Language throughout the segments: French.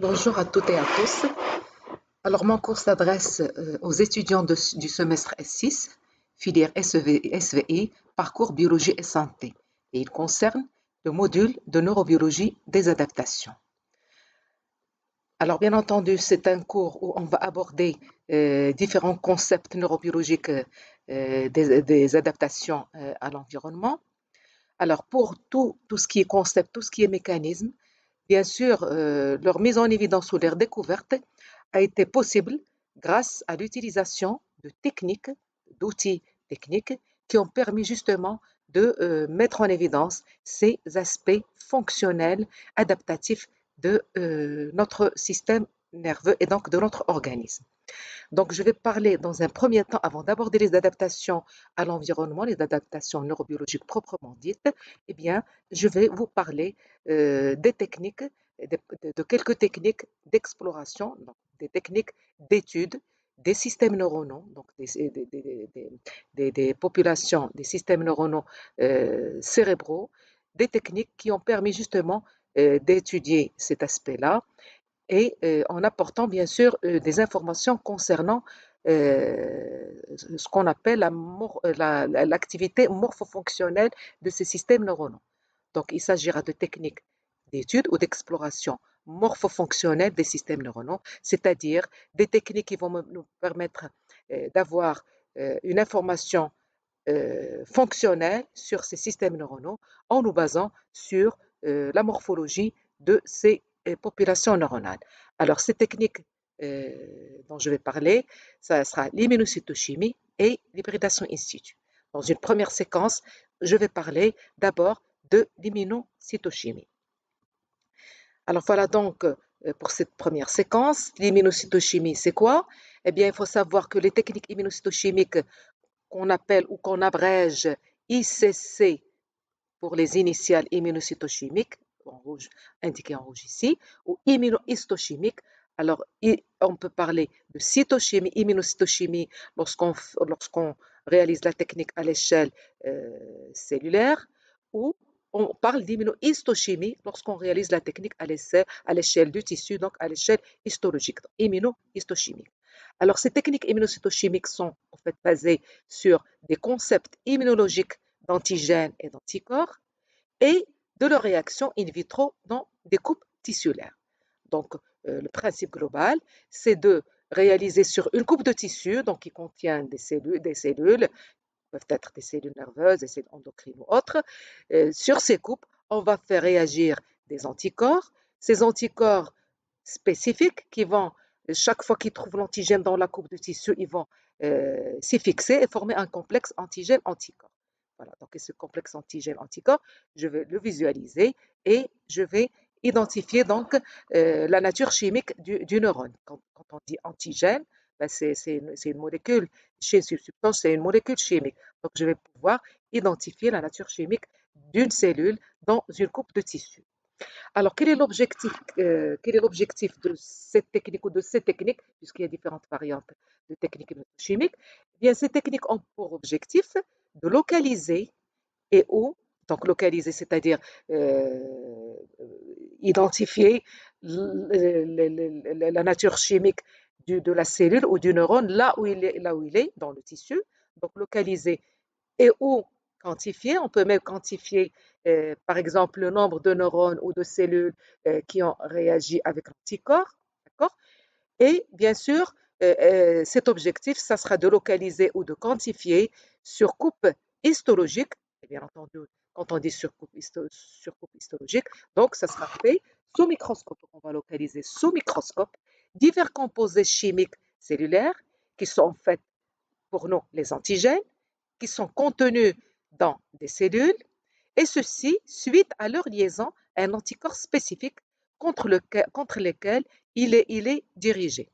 Bonjour à toutes et à tous. Alors, mon cours s'adresse aux étudiants du semestre S6, filière SVI, parcours biologie et santé. Et il concerne le module de neurobiologie des adaptations. Alors, bien entendu, c'est un cours où on va aborder différents concepts neurobiologiques des adaptations à l'environnement. Alors, pour tout ce qui est concept, tout ce qui est mécanisme, bien sûr, leur mise en évidence ou leur découverte a été possible grâce à l'utilisation de techniques, d'outils techniques qui ont permis justement de mettre en évidence ces aspects fonctionnels, adaptatifs de notre système nerveux et donc de notre organisme. Donc, je vais parler dans un premier temps, avant d'aborder les adaptations à l'environnement, les adaptations neurobiologiques proprement dites, eh bien, je vais vous parler des techniques, de quelques techniques d'exploration, des techniques d'étude des systèmes neuronaux, donc des populations, des systèmes neuronaux cérébraux, des techniques qui ont permis justement d'étudier cet aspect-là et en apportant bien sûr des informations concernant ce qu'on appelle l'activité morphofonctionnelle de ces systèmes neuronaux. Donc, il s'agira de techniques d'étude ou d'exploration morphofonctionnelle des systèmes neuronaux, c'est-à-dire des techniques qui vont nous permettre d'avoir une information fonctionnelle sur ces systèmes neuronaux en nous basant sur la morphologie de ces populations neuronales. Alors, ces techniques dont je vais parler, ça sera l'immunocytochimie et l'hybridation in situ. Dans une première séquence, je vais parler d'abord de l'immunocytochimie. Alors voilà donc pour cette première séquence. L'immunocytochimie, c'est quoi? Eh bien, il faut savoir que les techniques immunocytochimiques qu'on appelle ou qu'on abrège ICC pour les initiales immunocytochimiques, en rouge, indiqué en rouge ici, ou immunohistochimiques. Alors, on peut parler de cytochimie, immunocytochimie lorsqu'on réalise la technique à l'échelle cellulaire, ou on parle d'immunohistochimie lorsqu'on réalise la technique à l'échelle du tissu, donc à l'échelle histologique, immunohistochimique. Alors, ces techniques immunocytochimiques sont en fait basées sur des concepts immunologiques d'antigènes et d'anticorps et de leur réaction in vitro dans des coupes tissulaires. Donc, le principe global, c'est de réaliser sur une coupe de tissu, donc qui contient des cellules, peuvent être des cellules nerveuses, des cellules endocrines ou autres. Sur ces coupes, on va faire réagir des anticorps. Ces anticorps spécifiques qui vont, chaque fois qu'ils trouvent l'antigène dans la coupe de tissu, ils vont s'y fixer et former un complexe antigène-anticorps. Voilà, donc ce complexe antigène-anticorps, je vais le visualiser et je vais identifier donc la nature chimique du neurone. Quand on dit antigène, ben c'est une molécule, chez une substance, c'est une molécule chimique. Donc, je vais pouvoir identifier la nature chimique d'une cellule dans une coupe de tissu. Alors, quel est l'objectif de cette technique ou de ces techniques, puisqu'il y a différentes variantes de techniques chimiques? Eh bien, ces techniques ont pour objectif de localiser et où, donc localiser, c'est-à-dire identifier la nature chimique de la cellule ou du neurone là où il est dans le tissu, donc localiser et ou quantifier. On peut même quantifier, par exemple, le nombre de neurones ou de cellules qui ont réagi avec l'anticorps. D'accord? Et bien sûr, cet objectif, ça sera de localiser ou de quantifier sur coupe histologique, et bien entendu, quand on dit sur coupe histologique, donc ça sera fait sous microscope. On va localiser sous microscope divers composés chimiques cellulaires qui sont en fait pour nous les antigènes, qui sont contenus dans des cellules, et ceci suite à leur liaison à un anticorps spécifique contre lequel il est dirigé,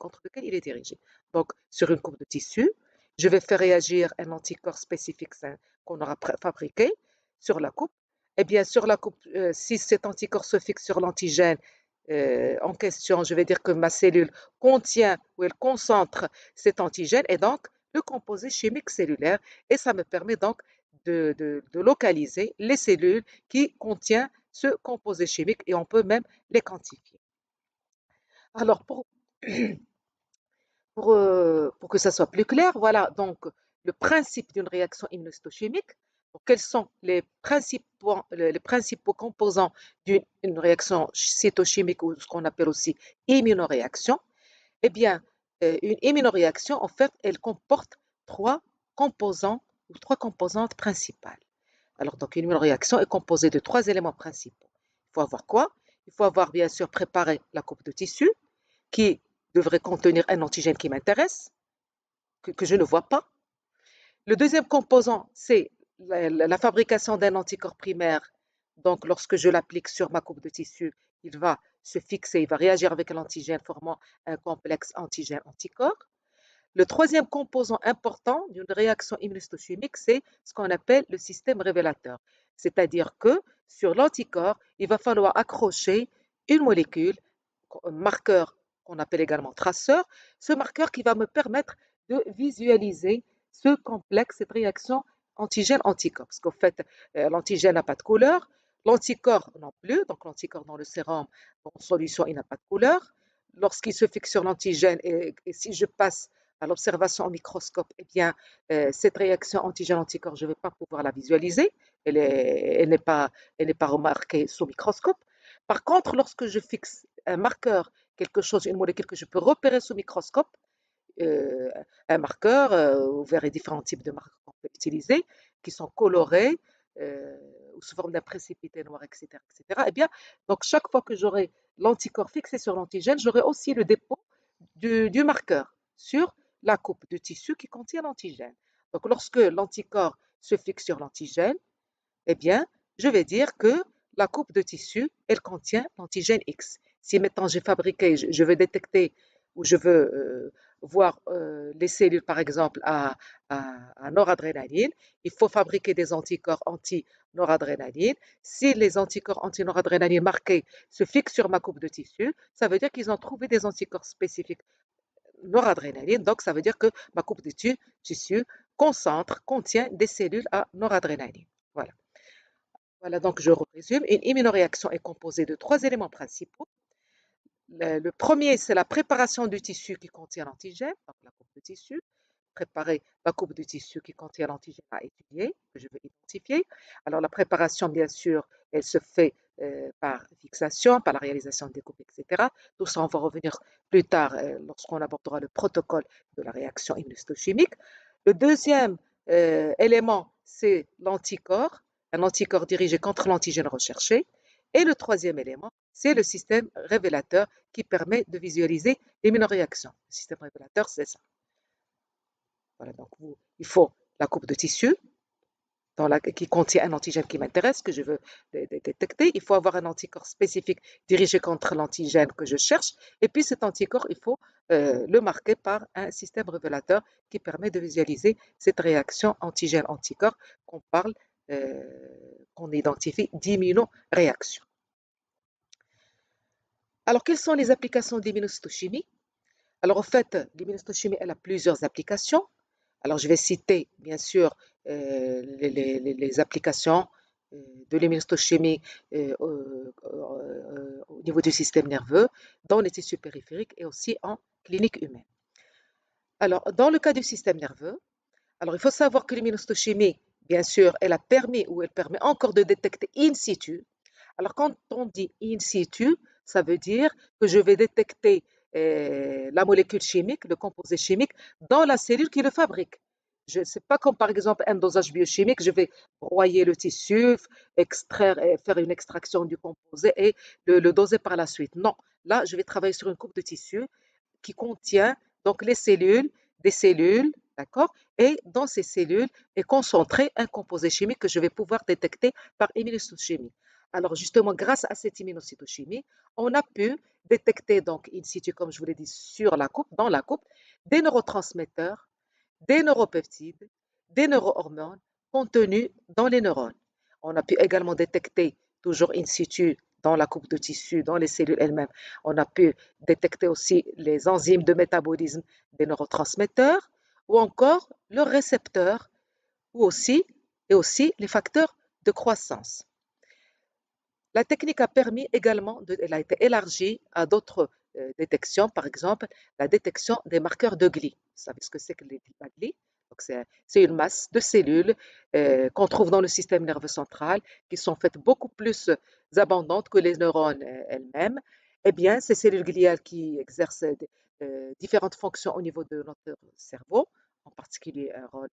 Donc, sur une coupe de tissu, je vais faire réagir un anticorps spécifique qu'on aura fabriqué sur la coupe. Et bien, sur la coupe, si cet anticorps se fixe sur l'antigène en question, je vais dire que ma cellule contient ou elle concentre cet antigène et donc le composé chimique cellulaire. Et ça me permet donc de localiser les cellules qui contiennent ce composé chimique et on peut même les quantifier. Alors, pour que ça soit plus clair, voilà donc le principe d'une réaction immunohistochimique. Donc, quels sont les principaux composants d'une réaction cytochimique ou ce qu'on appelle aussi immunoréaction? Eh bien, une immunoréaction, en fait, elle comporte trois composants ou trois composantes principales. Alors, donc, une immunoréaction est composée de trois éléments principaux. Il faut avoir quoi? Il faut avoir, bien sûr, préparé la coupe de tissu qui devrait contenir un antigène qui m'intéresse, que je ne vois pas. Le deuxième composant, c'est la fabrication d'un anticorps primaire. Donc, lorsque je l'applique sur ma coupe de tissu, il va se fixer, il va réagir avec l'antigène, formant un complexe antigène-anticorps. Le troisième composant important d'une réaction immunohistochimique, c'est ce qu'on appelle le système révélateur. C'est-à-dire que sur l'anticorps, il va falloir accrocher une molécule, un marqueur qu'on appelle également traceur, ce marqueur qui va me permettre de visualiser ce complexe, cette réaction antigène-anticorps. Parce qu'en fait, l'antigène n'a pas de couleur, l'anticorps non plus, donc l'anticorps dans le sérum, en solution, il n'a pas de couleur. Lorsqu'il se fixe sur l'antigène, et si je passe à l'observation au microscope, eh bien, cette réaction antigène-anticorps, je ne vais pas pouvoir la visualiser. Elle n'est pas remarquée sous microscope. Par contre, lorsque je fixe un marqueur, quelque chose, une molécule que je peux repérer sous microscope, euh, un marqueur, vous verrez différents types de marqueurs qu'on peut utiliser, qui sont colorés euh, ou sous forme d'un précipité noir, etc., etc. Eh bien, donc chaque fois que j'aurai l'anticorps fixé sur l'antigène, j'aurai aussi le dépôt du marqueur sur la coupe de tissu qui contient l'antigène. Donc, lorsque l'anticorps se fixe sur l'antigène, eh bien, je vais dire que la coupe de tissu, elle contient l'antigène X. Si maintenant j'ai fabriqué, je veux détecter ou je veux voir les cellules, par exemple, à noradrénaline, il faut fabriquer des anticorps anti-noradrénaline. Si les anticorps anti-noradrénaline marqués se fixent sur ma coupe de tissu, ça veut dire qu'ils ont trouvé des anticorps spécifiques noradrénaline. Donc, ça veut dire que ma coupe de tissu contient des cellules à noradrénaline. Voilà. Voilà, donc je résume. Une immunoréaction est composée de trois éléments principaux. Le premier, c'est la préparation du tissu qui contient l'antigène, donc la coupe de tissu. Préparer la coupe de tissu qui contient l'antigène à étudier, que je vais identifier. Alors la préparation, bien sûr, elle se fait par fixation, par la réalisation des coupes, etc. Tout ça, on va revenir plus tard lorsqu'on abordera le protocole de la réaction immunohistochimique. Le deuxième élément, c'est l'anticorps, un anticorps dirigé contre l'antigène recherché. Et le troisième élément, c'est le système révélateur qui permet de visualiser l'immunoréaction. Le système révélateur, c'est ça. Voilà, donc il faut la coupe de tissu qui contient un antigène qui m'intéresse, que je veux détecter. Il faut avoir un anticorps spécifique dirigé contre l'antigène que je cherche. Et puis cet anticorps, il faut le marquer par un système révélateur qui permet de visualiser cette réaction antigène-anticorps qu'on parle, qu'on identifie d'immunoréaction. Alors, quelles sont les applications d'immunocytochimie? Alors, en fait, l'immunocytochimie, elle a plusieurs applications. Alors, je vais citer, bien sûr, les applications de l'immunohistochimie au niveau du système nerveux, dans les tissus périphériques et aussi en clinique humaine. Alors, dans le cas du système nerveux, alors il faut savoir que l'immunohistochimie, bien sûr, elle a permis ou elle permet encore de détecter in situ. Alors, quand on dit in situ, ça veut dire que je vais détecter la molécule chimique, le composé chimique, dans la cellule qui le fabrique. Ce n'est pas comme par exemple un dosage biochimique, je vais broyer le tissu, extraire, faire une extraction du composé et le doser par la suite. Non, là, je vais travailler sur une coupe de tissu qui contient donc les cellules, des cellules, d'accord? Et dans ces cellules est concentré un composé chimique que je vais pouvoir détecter par immunocytochimie. Alors justement, grâce à cette immunocytochimie, on a pu détecter donc in situ, comme je vous l'ai dit, sur la coupe, dans la coupe, des neurotransmetteurs, des neuropeptides, des neurohormones contenus dans les neurones. On a pu également détecter, toujours in situ, dans la coupe de tissu, dans les cellules elles-mêmes, on a pu détecter aussi les enzymes de métabolisme des neurotransmetteurs ou encore leurs récepteurs ou aussi, et aussi les facteurs de croissance. La technique a permis également, elle a été élargie à d'autres détection, par exemple, la détection des marqueurs de gli. Vous savez ce que c'est que la gli? Donc, c'est une masse de cellules qu'on trouve dans le système nerveux central, qui sont faites beaucoup plus abondantes que les neurones elles-mêmes. Eh bien, ces cellules gliales qui exercent différentes fonctions au niveau de notre cerveau, en particulier un rôle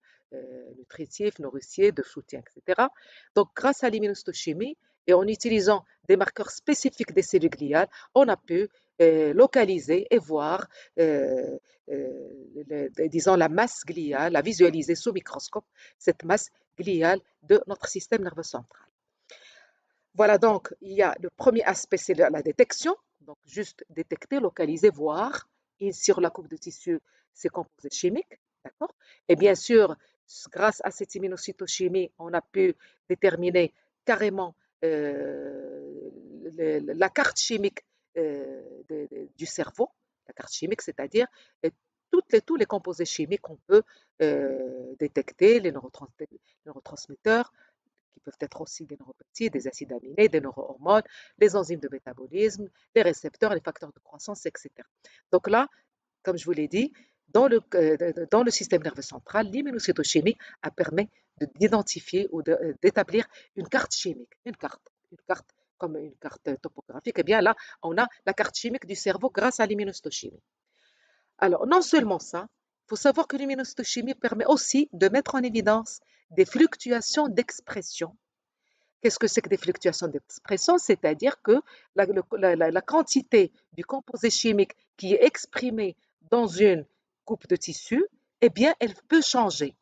nutritif, nourricier, de soutien, etc. Donc, grâce à l'immunohistochimie et en utilisant des marqueurs spécifiques des cellules gliales, on a pu localiser et voir, disons, la masse gliale, la visualiser sous microscope, cette masse gliale de notre système nerveux central. Voilà, donc, il y a le premier aspect, c'est la détection. Donc, juste détecter, localiser, voir. Et sur la coupe de tissu, ces composés chimiques. D'accord? Et bien sûr, grâce à cette immunocytochimie, on a pu déterminer carrément la carte chimique du cerveau. La carte chimique, c'est-à-dire tous les composés chimiques qu'on peut détecter, les neurotransmetteurs, qui peuvent être aussi des neuropeptides, des acides aminés, des neurohormones, les enzymes de métabolisme, les récepteurs, les facteurs de croissance, etc. Donc là, comme je vous l'ai dit, dans le système nerveux central, l'immunocytochimie a permis d'identifier ou d'établir une carte chimique, une carte comme une carte topographique. Et bien là, on a la carte chimique du cerveau grâce à l'immunocytochimie. Alors, non seulement ça, il faut savoir que l'immunocytochimie permet aussi de mettre en évidence des fluctuations d'expression. Qu'est-ce que c'est que des fluctuations d'expression? C'est-à-dire que la quantité du composé chimique qui est exprimé dans une coupe de tissu, eh bien, elle peut changer.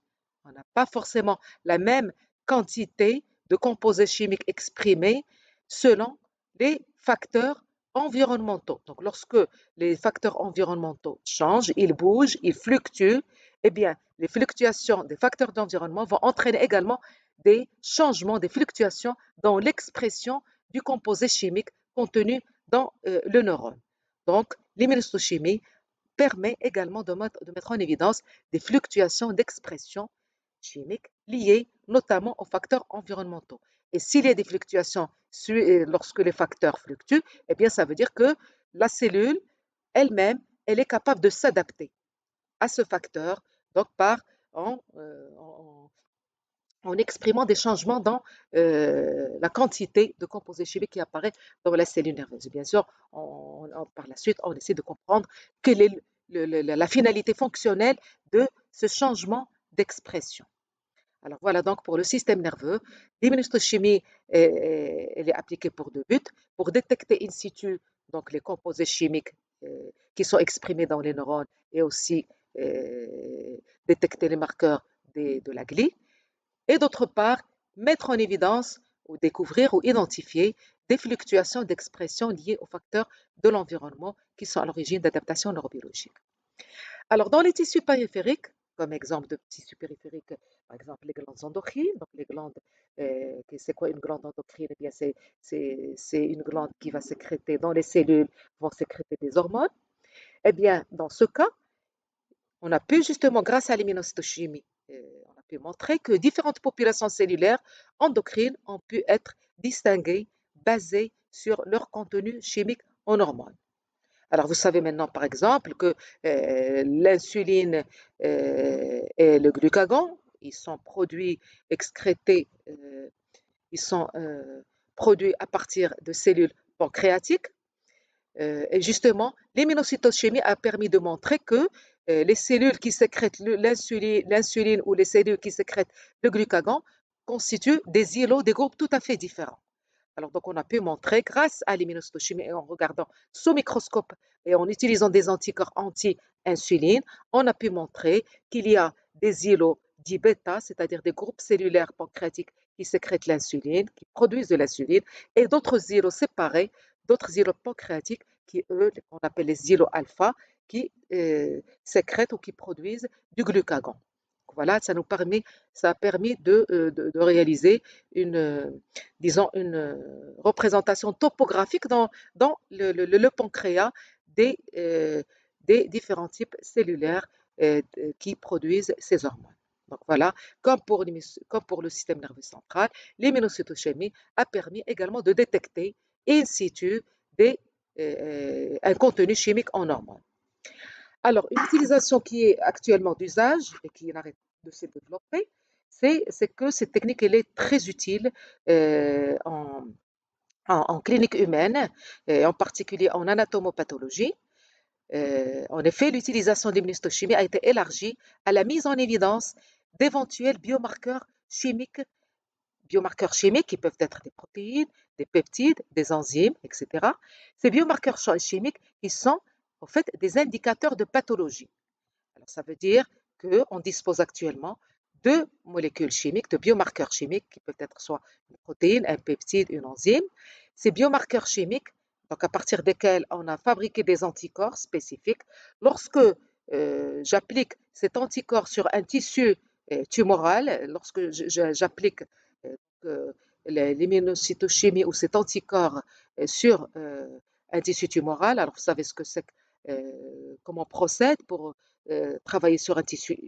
On n'a pas forcément la même quantité de composés chimiques exprimés selon les facteurs environnementaux. Donc, lorsque les facteurs environnementaux changent, ils bougent, ils fluctuent, eh bien, les fluctuations des facteurs d'environnement vont entraîner également des changements, des fluctuations dans l'expression du composé chimique contenu dans le neurone. Donc, l'immunohistochimie permet également de mettre en évidence des fluctuations d'expression chimique liées notamment aux facteurs environnementaux. Et s'il y a des fluctuations lorsque les facteurs fluctuent, eh bien, ça veut dire que la cellule elle-même, elle est capable de s'adapter à ce facteur, donc en exprimant des changements dans la quantité de composés chimiques qui apparaît dans la cellule nerveuse. Bien sûr, par la suite, on essaie de comprendre quelle est la finalité fonctionnelle de ce changement d'expression. Alors voilà donc pour le système nerveux, l'immunohistochimie elle est appliquée pour deux buts, pour détecter in situ donc les composés chimiques qui sont exprimés dans les neurones et aussi détecter les marqueurs de la glie, et d'autre part, mettre en évidence ou découvrir ou identifier des fluctuations d'expression liées aux facteurs de l'environnement qui sont à l'origine d'adaptations neurobiologiques. Alors, dans les tissus périphériques, comme exemple de tissus périphériques, par exemple les glandes endocrines, donc les glandes, c'est quoi une glande endocrine? Eh bien, c'est une glande qui va sécréter, dans les cellules, vont sécréter des hormones. Eh bien, dans ce cas, on a pu justement, grâce à l'immunocytochimie, on a pu montrer que différentes populations cellulaires endocrines ont pu être distinguées basées sur leur contenu chimique en hormones. Alors, vous savez maintenant, par exemple, que l'insuline et le glucagon, ils sont produits, excrétés, ils sont produits à partir de cellules pancréatiques. Et justement, l'immunocytochimie a permis de montrer que les cellules qui sécrètent l'insuline ou les cellules qui sécrètent le glucagon constituent des îlots, des groupes tout à fait différents. Alors, donc, on a pu montrer, grâce à l'immunocytochimie et en regardant sous microscope et en utilisant des anticorps anti-insuline, on a pu montrer qu'il y a des îlots dits bêta, c'est-à-dire des groupes cellulaires pancréatiques qui sécrètent l'insuline, qui produisent de l'insuline, et d'autres îlots séparés, d'autres îlots pancréatiques qui, eux, on appelle les îlots alpha, qui sécrètent ou qui produisent du glucagon. Voilà, ça a permis de réaliser disons, une représentation topographique dans le pancréas des différents types cellulaires qui produisent ces hormones. Donc voilà, comme pour le système nerveux central, l'immunocytochimie a permis également de détecter in situ des un contenu chimique en hormone. Alors, une utilisation qui est actuellement d'usage et qui n'arrête de se développer, c'est que cette technique, elle est très utile en clinique humaine, et en particulier en anatomopathologie. En effet, l'utilisation de l'immunohistochimie a été élargie à la mise en évidence d'éventuels biomarqueurs chimiques qui peuvent être des protéines, des peptides, des enzymes, etc. Ces biomarqueurs chimiques qui sont en fait des indicateurs de pathologie. Alors, ça veut dire qu'on dispose actuellement de molécules chimiques, de biomarqueurs chimiques qui peuvent être soit une protéine, un peptide, une enzyme. Ces biomarqueurs chimiques, donc à partir desquels on a fabriqué des anticorps spécifiques, lorsque j'applique cet anticorps sur un tissu tumoral, lorsque j'applique euh, l'immunocytochimie ou cet anticorps sur un tissu tumoral, alors vous savez ce que c'est, comment on procède pour travailler sur un tissu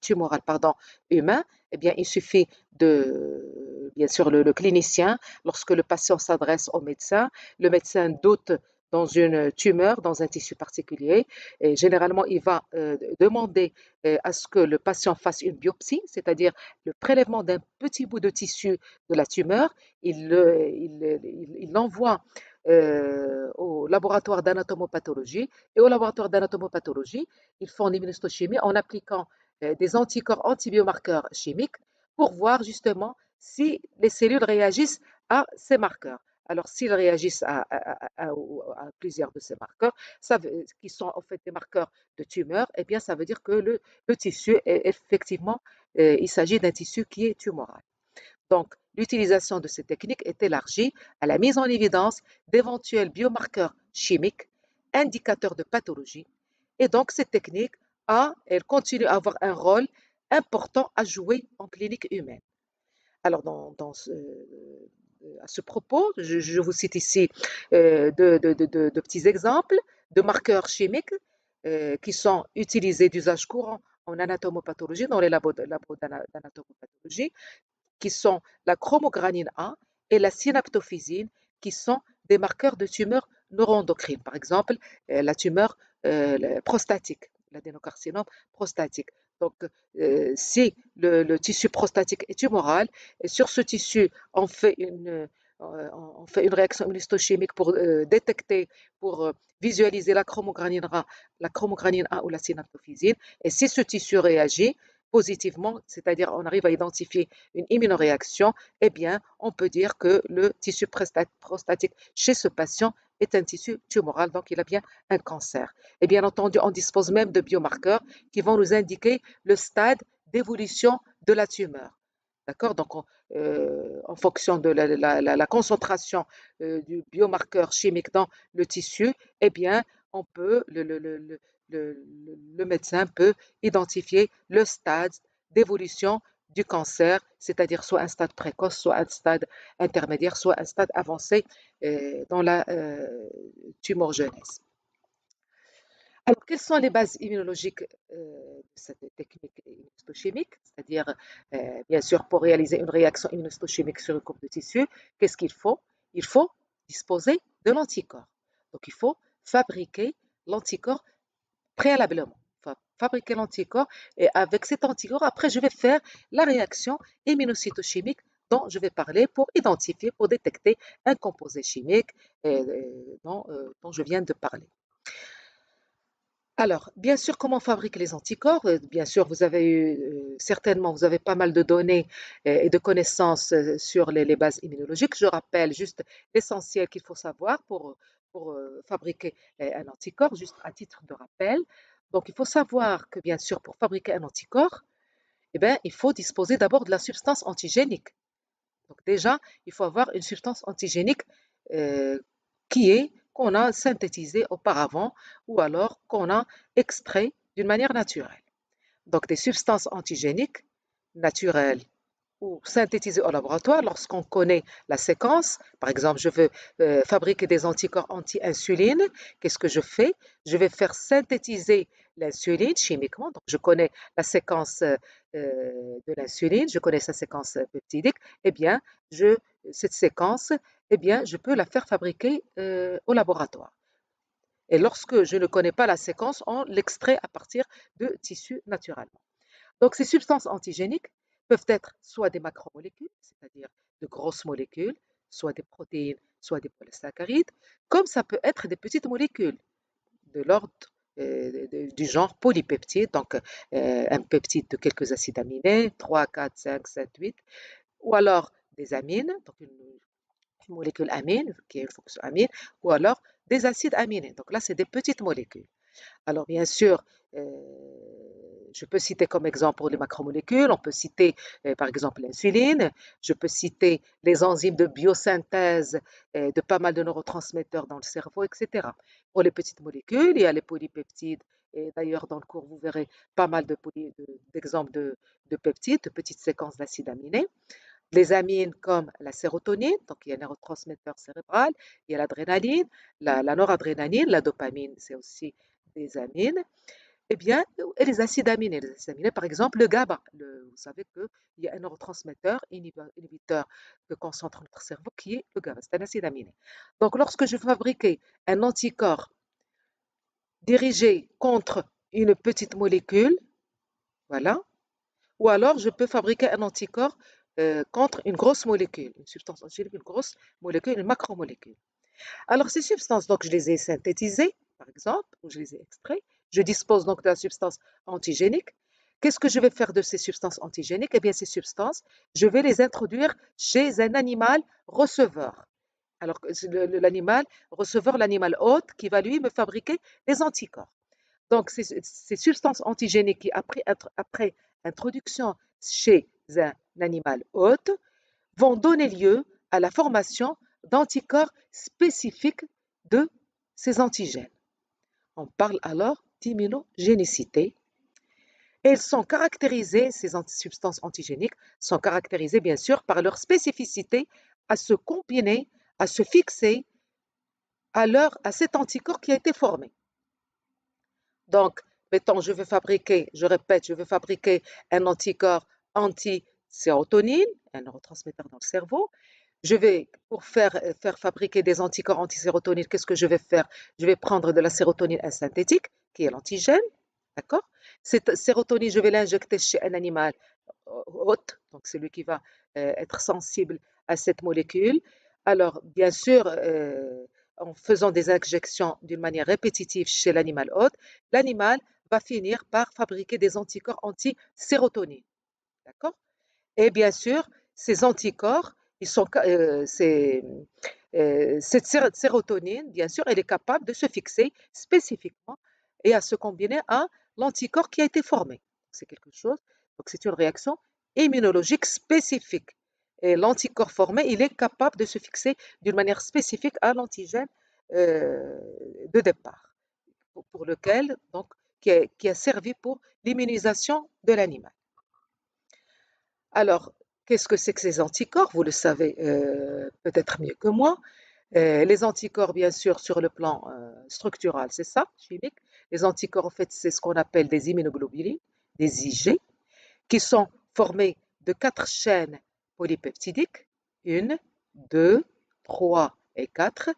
tumoral humain, eh bien, il suffit de, bien sûr, le clinicien, lorsque le patient s'adresse au médecin, le médecin doute dans une tumeur, dans un tissu particulier, et généralement, il va demander à ce que le patient fasse une biopsie, c'est-à-dire le prélèvement d'un petit bout de tissu de la tumeur. Il l'envoie au laboratoire d'anatomopathologie. Et au laboratoire d'anatomopathologie, ils font l'immunohistochimie en appliquant des anticorps antibiomarqueurs chimiques pour voir justement si les cellules réagissent à ces marqueurs. Alors, s'ils réagissent à plusieurs de ces marqueurs, qui sont en fait des marqueurs de tumeur, eh bien, ça veut dire que le tissu, effectivement, il s'agit d'un tissu qui est tumoral. Donc, l'utilisation de ces techniques est élargie à la mise en évidence d'éventuels biomarqueurs chimiques, indicateurs de pathologie. Et donc, cette technique elle continue à avoir un rôle important à jouer en clinique humaine. Alors, à ce propos, je vous cite ici de petits exemples de marqueurs chimiques qui sont utilisés d'usage courant en anatomopathologie, dans les labos d'anatomopathologie, qui sont la chromogranine A et la synaptophysine, qui sont des marqueurs de tumeurs neuroendocrines. Par exemple, la tumeur prostatique, l'adénocarcinome prostatique. Donc, si le tissu prostatique est tumoral, et sur ce tissu, on fait une réaction immunohistochimique pour détecter, pour visualiser la chromogranine A ou la synaptophysine. Et si ce tissu réagit positivement, c'est-à-dire on arrive à identifier une immunoréaction, eh bien, on peut dire que le tissu prostatique chez ce patient est un tissu tumoral, donc il a bien un cancer. Et bien entendu, on dispose même de biomarqueurs qui vont nous indiquer le stade d'évolution de la tumeur. D'accord. Donc, en fonction de la concentration du biomarqueur chimique dans le tissu, eh bien, on peut, le médecin peut identifier le stade d'évolution du cancer, c'est-à-dire soit un stade précoce, soit un stade intermédiaire, soit un stade avancé dans la tumorgenèse. Alors, quelles sont les bases immunologiques de cette technique immunohistochimique? C'est-à-dire, bien sûr, pour réaliser une réaction immunohistochimique sur une coupe de tissu, qu'est-ce qu'il faut? Il faut disposer de l'anticorps. Donc, il faut fabriquer l'anticorps préalablement. Fabriquer l'anticorps et avec cet anticorps, après, je vais faire la réaction immunocytochimique dont je vais parler pour identifier, pour détecter un composé chimique dont je viens de parler. Alors, bien sûr, comment on fabrique les anticorps? Bien sûr, certainement, vous avez pas mal de données et de connaissances sur les bases immunologiques. Je rappelle juste l'essentiel qu'il faut savoir pour fabriquer un anticorps, juste à titre de rappel. Donc, il faut savoir que, bien sûr, pour fabriquer un anticorps, eh bien, il faut disposer d'abord de la substance antigénique. Donc, déjà, il faut avoir une substance antigénique euh, qu'on a synthétisée auparavant ou alors qu'on a extrait d'une manière naturelle. Donc, des substances antigéniques naturelles ou synthétisées au laboratoire, lorsqu'on connaît la séquence, par exemple, je veux fabriquer des anticorps anti-insuline, qu'est-ce que je fais? Je vais faire synthétiser l'insuline chimiquement, donc je connais la séquence de l'insuline, je connais sa séquence peptidique, eh bien, cette séquence eh bien, je peux la faire fabriquer au laboratoire. Et lorsque je ne connais pas la séquence, on l'extrait à partir de tissus naturellement. Donc, ces substances antigéniques peuvent être soit des macromolécules, c'est-à-dire de grosses molécules, soit des protéines, soit des polysaccharides, comme ça peut être des petites molécules de l'ordre du genre polypeptide, donc un peptide de quelques acides aminés, 3, 4, 5, 7, 8, ou alors des amines, donc une molécule amine qui a une fonction amine, ou alors des acides aminés. Donc là, c'est des petites molécules. Alors bien sûr, je peux citer comme exemple les macromolécules, on peut citer par exemple l'insuline, je peux citer les enzymes de biosynthèse de pas mal de neurotransmetteurs dans le cerveau, etc. Pour les petites molécules, il y a les polypeptides, et d'ailleurs dans le cours vous verrez pas mal d'exemples de peptides, de petites séquences d'acides aminés. Les amines comme la sérotonine, donc il y a un neurotransmetteur cérébral, il y a l'adrénaline, la noradrénaline, la dopamine, c'est aussi des amines, eh bien, et les acides aminés. Les acides aminés, par exemple, le GABA. Vous savez qu'il y a un neurotransmetteur inhibiteur que concentre notre cerveau qui est le GABA, c'est un acide aminé. Donc, lorsque je fabrique un anticorps dirigé contre une petite molécule, voilà, ou alors je peux fabriquer un anticorps contre une grosse molécule, une substance antigénique, une grosse molécule, une macromolécule. Alors, ces substances, donc, je les ai synthétisées, par exemple, ou je les ai extraites. Je dispose donc de la substance antigénique. Qu'est-ce que je vais faire de ces substances antigéniques? Eh bien, ces substances, je vais les introduire chez un animal receveur. Alors, l'animal receveur, l'animal hôte, qui va lui me fabriquer des anticorps. Donc, ces substances antigéniques qui, après introduction chez un animal hôte, vont donner lieu à la formation d'anticorps spécifiques de ces antigènes. On parle alors d'immunogénicité. Elles sont caractérisées, ces substances antigéniques sont caractérisées bien sûr par leur spécificité à se combiner, à se fixer à cet anticorps qui a été formé. Donc, mettons, je répète, je veux fabriquer un anticorps anti-sérotonine, un neurotransmetteur dans le cerveau. Pour faire fabriquer des anticorps anti-sérotonine, qu'est-ce que je vais faire? Je vais prendre de la sérotonine asynthétique, qui est l'antigène, d'accord? Cette sérotonine, je vais l'injecter chez un animal hôte, donc celui qui va être sensible à cette molécule. Alors, bien sûr, en faisant des injections d'une manière répétitive chez l'animal hôte, l'animal va finir par fabriquer des anticorps anti-sérotonine, d'accord? Et bien sûr, ces anticorps, cette sérotonine, bien sûr, elle est capable de se fixer spécifiquement et à se combiner à l'anticorps qui a été formé. C'est quelque chose, donc c'est une réaction immunologique spécifique. Et l'anticorps formé, il est capable de se fixer d'une manière spécifique à l'antigène de départ, pour lequel, donc, qui a servi pour l'immunisation de l'animal. Alors, qu'est-ce que c'est que ces anticorps? Vous le savez peut-être mieux que moi. Les anticorps, bien sûr, sur le plan structural, c'est ça, chimique. Les anticorps, en fait, c'est ce qu'on appelle des immunoglobulines, des IG, qui sont formés de 4 chaînes polypeptidiques, 1, 2, 3 et 4.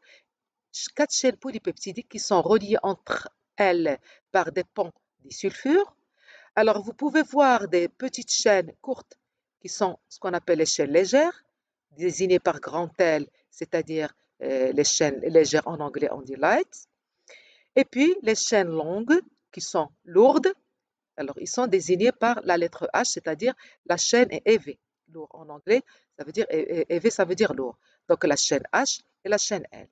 4 chaînes polypeptidiques qui sont reliées entre elles par des ponts disulfures. Alors, vous pouvez voir des petites chaînes courtes qui sont ce qu'on appelle les chaînes légères, désignées par grand L, c'est-à-dire les chaînes légères en anglais, on dit light. Et puis, les chaînes longues qui sont lourdes, alors ils sont désignés par la lettre H, c'est-à-dire la chaîne est EV. Lourd en anglais, ça veut dire EV, ça veut dire lourd. Donc, la chaîne H et la chaîne L.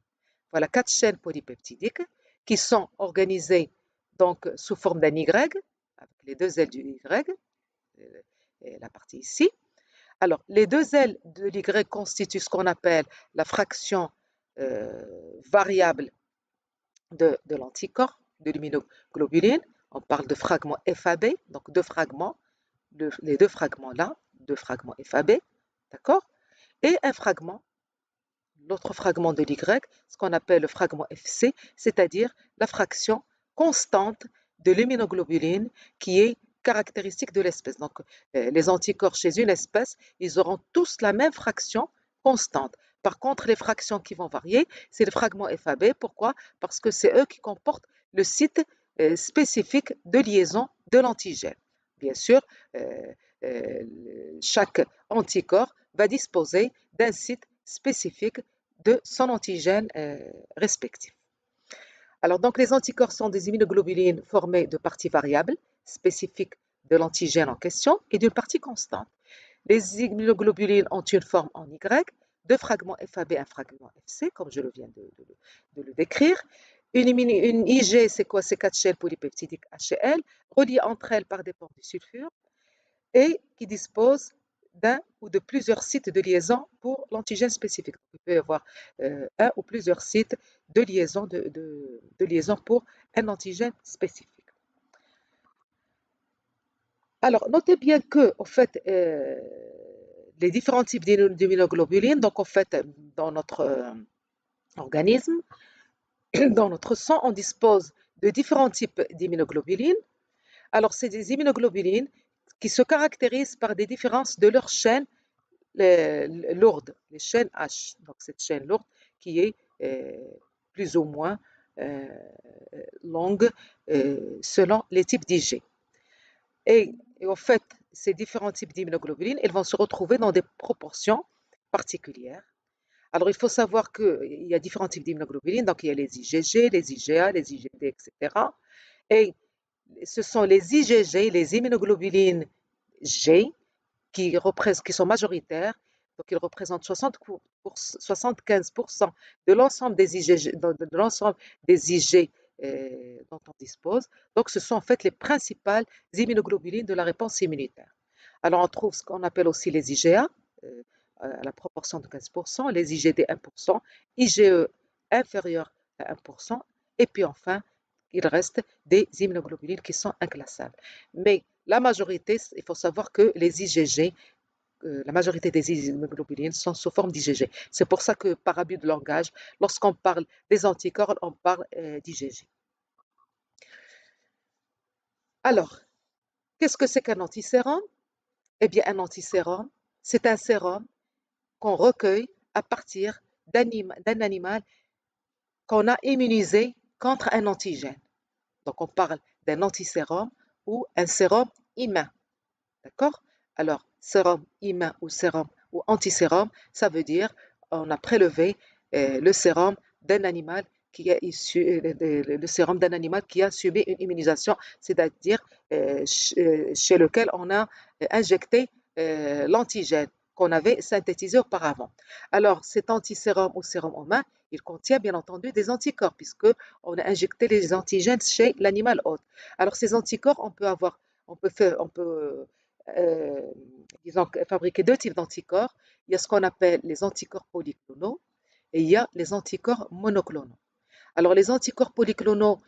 Voilà 4 chaînes polypeptidiques qui sont organisées donc sous forme d'un Y, avec les 2 ailes du Y, et la partie ici. Alors, les 2 ailes de l'Y constituent ce qu'on appelle la fraction variable de l'anticorps, de l'immunoglobuline. On parle de fragments FAB, donc 2 fragments, les 2 fragments-là, 2 fragments FAB, d'accord? Et un fragment, l'autre fragment de l'Y, ce qu'on appelle le fragment FC, c'est-à-dire la fraction constante de l'immunoglobuline qui est caractéristique de l'espèce. Donc, les anticorps chez une espèce, ils auront tous la même fraction constante. Par contre, les fractions qui vont varier, c'est les fragments FAB. Pourquoi? Parce que c'est eux qui comportent le site spécifique de liaison de l'antigène. Bien sûr, chaque anticorps va disposer d'un site spécifique de son antigène respectif. Alors, donc, les anticorps sont des immunoglobulines formées de parties variables spécifiques de l'antigène en question et d'une partie constante. Les immunoglobulines ont une forme en Y, deux fragments FAB, un fragment FC, comme je viens de le décrire. Une IG, c'est quoi? C'est 4 chaînes polypeptidiques HCl, reliées entre elles par des ponts de sulfure et qui disposent d'un ou de plusieurs sites de liaison pour l'antigène spécifique. Il peut y avoir un ou plusieurs sites de liaison pour un antigène spécifique. Alors, notez bien que, en fait, les différents types d'immunoglobulines, donc en fait, dans notre organisme, dans notre sang, on dispose de différents types d'immunoglobulines. Alors, c'est des immunoglobulines qui se caractérisent par des différences de leur chaîne lourde, les chaînes H. Donc, cette chaîne lourde qui est plus ou moins longue selon les types d'IG. Et en fait, ces différents types d'immunoglobulines, elles vont se retrouver dans des proportions particulières. Alors, il faut savoir qu'il y a différents types d'immunoglobulines. Donc, il y a les IgG, les IgA, les IgD, etc. Et ce sont les IgG, les immunoglobulines G, qui sont majoritaires. Donc, ils représentent 75% de l'ensemble des IgG, dont on dispose. Donc, ce sont en fait les principales immunoglobulines de la réponse immunitaire. Alors, on trouve ce qu'on appelle aussi les IgA, à la proportion de 15%, les IgD 1%, IgE inférieur à 1%, et puis enfin, il reste des immunoglobulines qui sont inclassables. Mais la majorité, il faut savoir que les IgG, la majorité des immunoglobulines sont sous forme d'IgG. C'est pour ça que par abus de langage, lorsqu'on parle des anticorps, on parle d'IgG. Alors, qu'est-ce que c'est qu'un antisérum? Eh bien, un antisérum, c'est un sérum qu'on recueille à partir d'un animal qu'on a immunisé contre un antigène. Donc, on parle d'un antisérum ou un sérum humain. D'accord? Alors, sérum humain ou sérum ou antisérum, ça veut dire on a prélevé le sérum d'un animal qui a le sérum d'un animal qui a subi une immunisation, c'est-à-dire chez lequel on a injecté l'antigène qu'on avait synthétisé auparavant. Alors, cet antisérum ou sérum humain, il contient bien entendu des anticorps puisque on a injecté les antigènes chez l'animal hôte. Alors, ces anticorps, on peut disons, fabriquer deux types d'anticorps. Il y a ce qu'on appelle les anticorps polyclonaux et il y a les anticorps monoclonaux. Alors, les anticorps polyclonaux,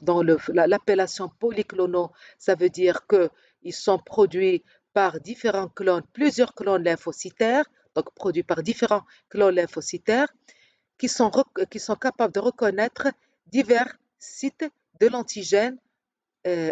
dans l'appellation polyclonaux, ça veut dire qu'ils sont produits par différents clones, plusieurs clones lymphocytaires, donc produits par différents clones lymphocytaires, qui sont capables de reconnaître divers sites de l'antigène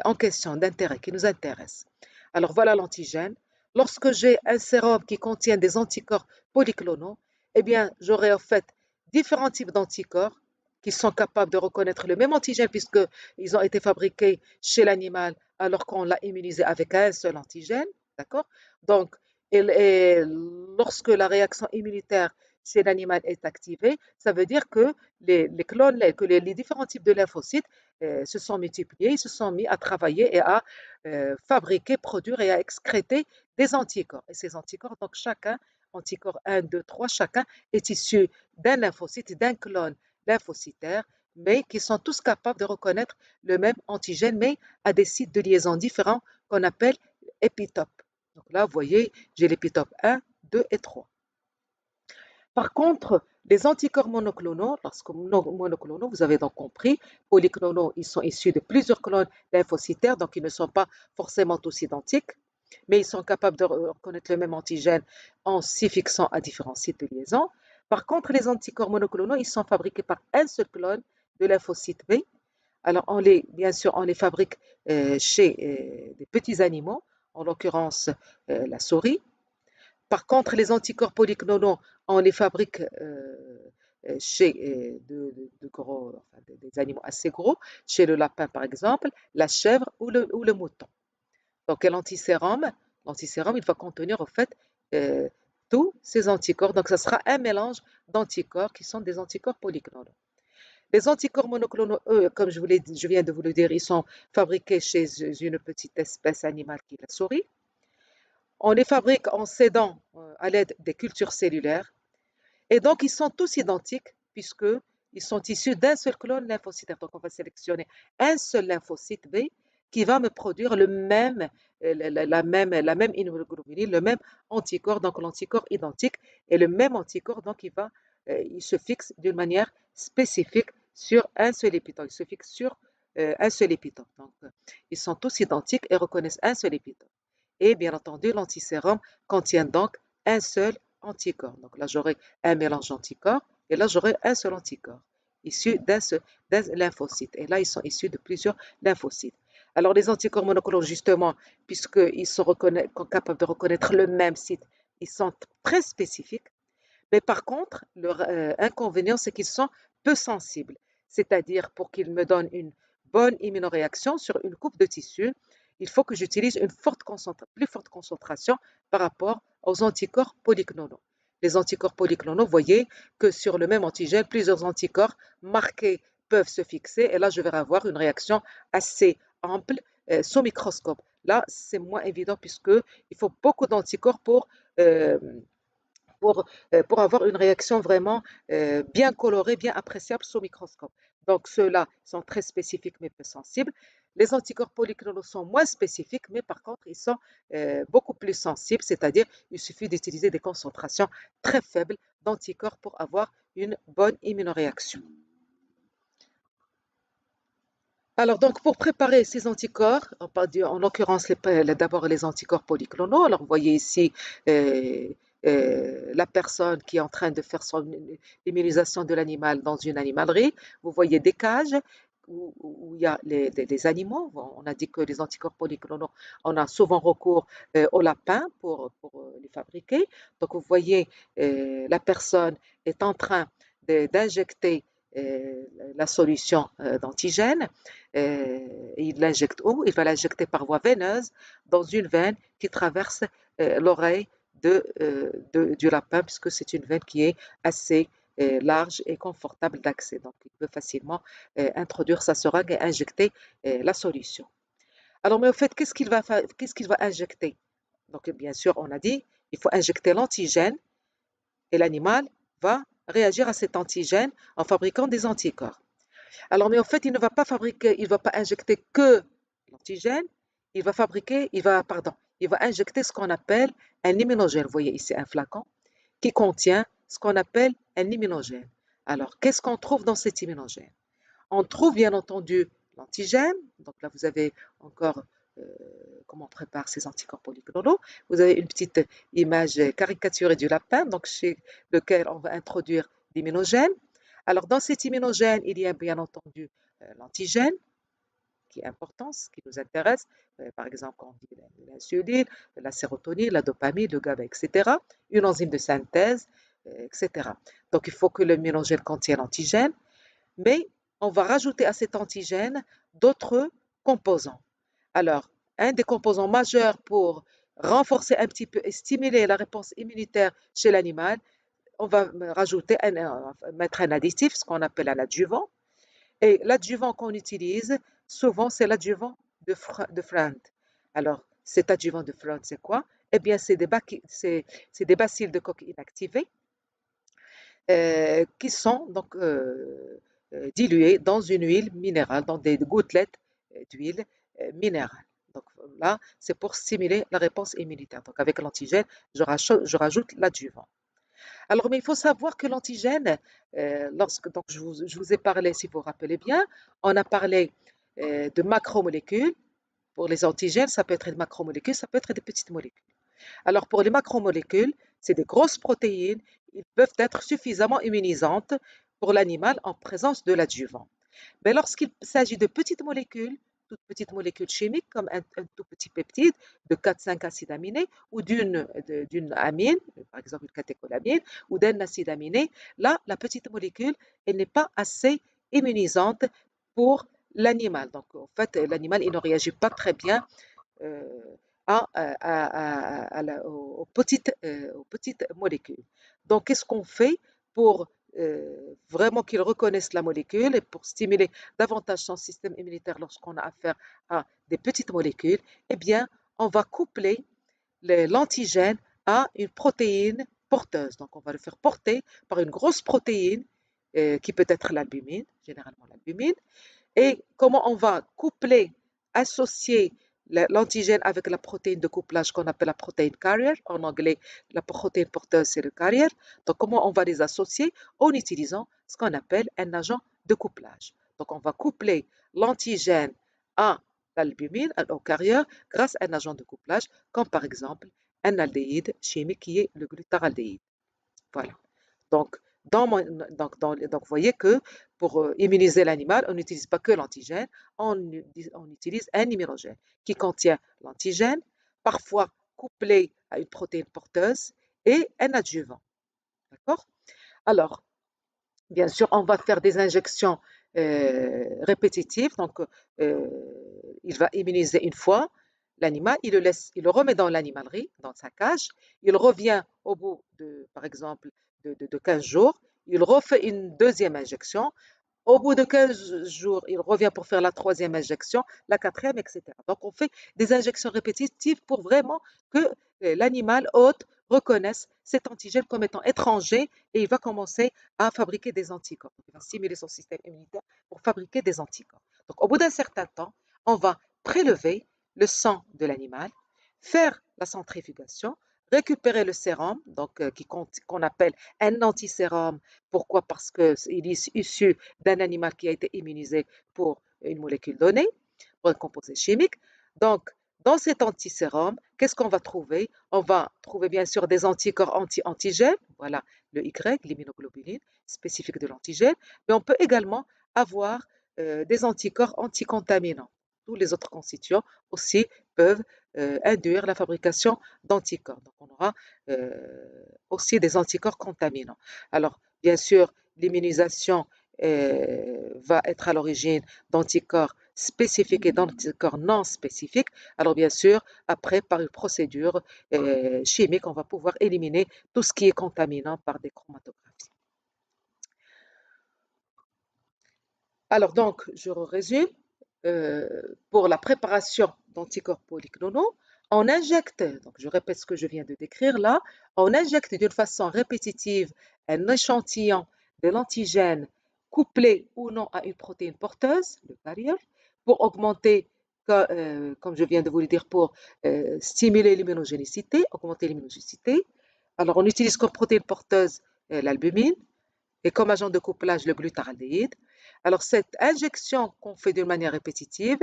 en question d'intérêt, qui nous intéresse. Alors voilà l'antigène. Lorsque j'ai un sérum qui contient des anticorps polyclonaux, eh bien j'aurai en fait différents types d'anticorps qui sont capables de reconnaître le même antigène puisqu'ils ont été fabriqués chez l'animal alors qu'on l'a immunisé avec un seul antigène. D'accord? Donc, lorsque la réaction immunitaire chez l'animal est activée, ça veut dire que les différents types de lymphocytes se sont multipliés, ils se sont mis à travailler et à fabriquer, produire et à excréter des anticorps. Et ces anticorps, donc chacun, anticorps 1, 2, 3, chacun est issu d'un lymphocyte, d'un clone lymphocytaire, mais qui sont tous capables de reconnaître le même antigène, mais à des sites de liaison différents qu'on appelle épitopes. Donc là, vous voyez, j'ai l'épitope 1, 2 et 3. Par contre, les anticorps monoclonaux, monoclonaux, vous avez donc compris, polyclonaux, ils sont issus de plusieurs clones lymphocytaires, donc ils ne sont pas forcément tous identiques, mais ils sont capables de reconnaître le même antigène en s'y fixant à différents sites de liaison. Par contre, les anticorps monoclonaux, ils sont fabriqués par un seul clone de lymphocyte B. Alors, bien sûr, on les fabrique chez des petits animaux, en l'occurrence la souris. Par contre, les anticorps polyclonaux, On les fabrique chez des animaux assez gros, chez le lapin par exemple, la chèvre ou le mouton. Donc l'antisérum, il va contenir en fait euh, tous ces anticorps. Donc ça sera un mélange d'anticorps qui sont des anticorps polyclonaux. Les anticorps monoclonaux, eux, comme je viens de vous le dire, ils sont fabriqués chez une petite espèce animale qui est la souris. On les fabrique en s'aidant à l'aide des cultures cellulaires. Et donc, ils sont tous identiques puisqu'ils sont issus d'un seul clone lymphocytaire. Donc, on va sélectionner un seul lymphocyte B qui va me produire la même immunoglobuline, le même anticorps, donc l'anticorps identique, et le même anticorps, donc il se fixe d'une manière spécifique sur un seul épitope. Il se fixe sur un seul épitope. Donc, ils sont tous identiques et reconnaissent un seul épitope. Et bien entendu, l'antisérum contient donc un seul anticorps. Donc là, j'aurai un mélange d'anticorps et là, j'aurai un seul anticorps issu d'un lymphocyte. Et là, ils sont issus de plusieurs lymphocytes. Alors, les anticorps monoclonaux, justement, puisqu'ils sont capables de reconnaître le même site, ils sont très spécifiques. Mais par contre, leur inconvénient, c'est qu'ils sont peu sensibles. C'est-à-dire, pour qu'ils me donnent une bonne immunoréaction sur une coupe de tissu, il faut que j'utilise une plus forte concentration par rapport aux anticorps polyclonaux. Les anticorps polyclonaux, vous voyez que sur le même antigène, plusieurs anticorps marqués peuvent se fixer et là, je vais avoir une réaction assez ample sous microscope. Là, c'est moins évident puisqu'il faut beaucoup d'anticorps euh, pour avoir une réaction vraiment bien colorée, bien appréciable sous microscope. Donc ceux-là sont très spécifiques mais peu sensibles. Les anticorps polyclonaux sont moins spécifiques, mais par contre, ils sont beaucoup plus sensibles, c'est-à-dire il suffit d'utiliser des concentrations très faibles d'anticorps pour avoir une bonne immunoréaction. Alors, donc, pour préparer ces anticorps, en l'occurrence, d'abord les anticorps polyclonaux. Alors, vous voyez ici euh, la personne qui est en train de faire son immunisation de l'animal dans une animalerie. Vous voyez des cages où il y a des animaux. Bon, on a dit que les anticorps polyclonaux, on a souvent recours aux lapins pour les fabriquer. Donc, vous voyez, la personne est en train d'injecter euh, la solution d'antigène. Il l'injecte où? Il va l'injecter par voie veineuse dans une veine qui traverse l'oreille du lapin, puisque c'est une veine qui est assez large et confortable d'accès. Donc, il peut facilement introduire sa seringue et injecter la solution. Alors, mais au fait, qu'est-ce qu'il va injecter? Donc, bien sûr, on a dit, il faut injecter l'antigène et l'animal va réagir à cet antigène en fabriquant des anticorps. Alors, mais en fait, il ne va pas injecter que l'antigène, il va injecter ce qu'on appelle un immunogène. Vous voyez ici un flacon qui contient ce qu'on appelle un immunogène. Alors, qu'est-ce qu'on trouve dans cet immunogène? On trouve bien entendu l'antigène. Donc là, vous avez encore euh, comment on prépare ces anticorps polyclonaux. Vous avez une petite image caricaturée du lapin, donc chez lequel on va introduire l'immunogène. Alors, dans cet immunogène, il y a bien entendu l'antigène, qui est important, ce qui nous intéresse. Par exemple, quand on dit l'insuline, la sérotonine, la dopamine, le GABA, etc. Une enzyme de synthèse, etc. Donc, il faut que l'immunogène contienne l'antigène, mais on va rajouter à cet antigène d'autres composants. Alors, un des composants majeurs pour renforcer un petit peu et stimuler la réponse immunitaire chez l'animal, on va mettre un additif, ce qu'on appelle un adjuvant. Et l'adjuvant qu'on utilise, souvent, c'est l'adjuvant de Freund. Alors, cet adjuvant de Freund, c'est quoi? Eh bien, c'est des bacilles de coque inactivées qui sont donc diluées dans une huile minérale, dans des gouttelettes d'huile minérale. Donc là, c'est pour stimuler la réponse immunitaire. Donc avec l'antigène, je rajoute l'adjuvant. Alors, mais il faut savoir que l'antigène, donc je vous ai parlé, si vous vous rappelez bien, on a parlé de macromolécules. Pour les antigènes, ça peut être des macromolécules, ça peut être des petites molécules. Alors, pour les macromolécules, c'est des grosses protéines. Ils peuvent être suffisamment immunisantes pour l'animal en présence de l'adjuvant. Mais lorsqu'il s'agit de petites molécules, toute petite molécule chimique comme un tout petit peptide de 4-5 acides aminés ou d'une amine, par exemple une catécholamine, ou d'un acide aminé. Là, la petite molécule, elle n'est pas assez immunisante pour l'animal. Donc, en fait, l'animal, il ne réagit pas très bien euh, aux petites molécules. Donc, qu'est-ce qu'on fait pour vraiment qu'il reconnaisse la molécule et pour stimuler davantage son système immunitaire lorsqu'on a affaire à des petites molécules? Eh bien, on va coupler l'antigène à une protéine porteuse. Donc, on va le faire porter par une grosse protéine qui peut être l'albumine, généralement l'albumine. Et comment on va coupler, associer l'antigène avec la protéine de couplage qu'on appelle la protéine carrier. En anglais, la protéine porteuse, c'est le carrier. Donc, comment on va les associer? En utilisant ce qu'on appelle un agent de couplage. Donc, on va coupler l'antigène à l'albumine, au carrier, grâce à un agent de couplage, comme par exemple un aldéhyde chimique qui est le glutaraldéhyde. Voilà. Donc, vous voyez que pour immuniser l'animal, on n'utilise pas que l'antigène, on utilise un immunogène qui contient l'antigène, parfois couplé à une protéine porteuse et un adjuvant. D'accord? Alors, bien sûr, on va faire des injections répétitives. Donc, il va immuniser une fois l'animal, il le remet dans l'animalerie, dans sa cage. Il revient au bout de, par exemple, de 15 jours. Il refait une deuxième injection. Au bout de 15 jours, il revient pour faire la troisième injection, la quatrième, etc. Donc, on fait des injections répétitives pour vraiment que l'animal hôte reconnaisse cet antigène comme étant étranger et il va commencer à fabriquer des anticorps. Donc, il va stimuler son système immunitaire pour fabriquer des anticorps. Donc, au bout d'un certain temps, on va prélever le sang de l'animal, faire la centrifugation, récupérer le sérum, donc qu'on appelle un antisérum. Pourquoi? Parce qu'il est issu d'un animal qui a été immunisé pour une molécule donnée, pour un composé chimique. Donc, dans cet antisérum, qu'est-ce qu'on va trouver? On va trouver bien sûr des anticorps anti-antigènes, voilà le Y, l'immunoglobuline, spécifique de l'antigène, mais on peut également avoir des anticorps anticontaminants. Tous les autres constituants aussi peuvent induire la fabrication d'anticorps. Donc, on aura aussi des anticorps contaminants. Alors, bien sûr, l'immunisation va être à l'origine d'anticorps spécifiques et d'anticorps non spécifiques. Alors, bien sûr, après, par une procédure chimique, on va pouvoir éliminer tout ce qui est contaminant par des chromatographies. Alors, donc, je résume. Pour la préparation d'anticorps polyclonaux, on injecte, donc je répète ce que je viens de décrire là, on injecte d'une façon répétitive un échantillon de l'antigène couplé ou non à une protéine porteuse, le carrier, pour augmenter, comme je viens de vous le dire, pour stimuler l'immunogénicité, augmenter l'immunogénicité. Alors on utilise comme protéine porteuse l'albumine et comme agent de couplage le glutaraldéhyde. Alors, cette injection qu'on fait d'une manière répétitive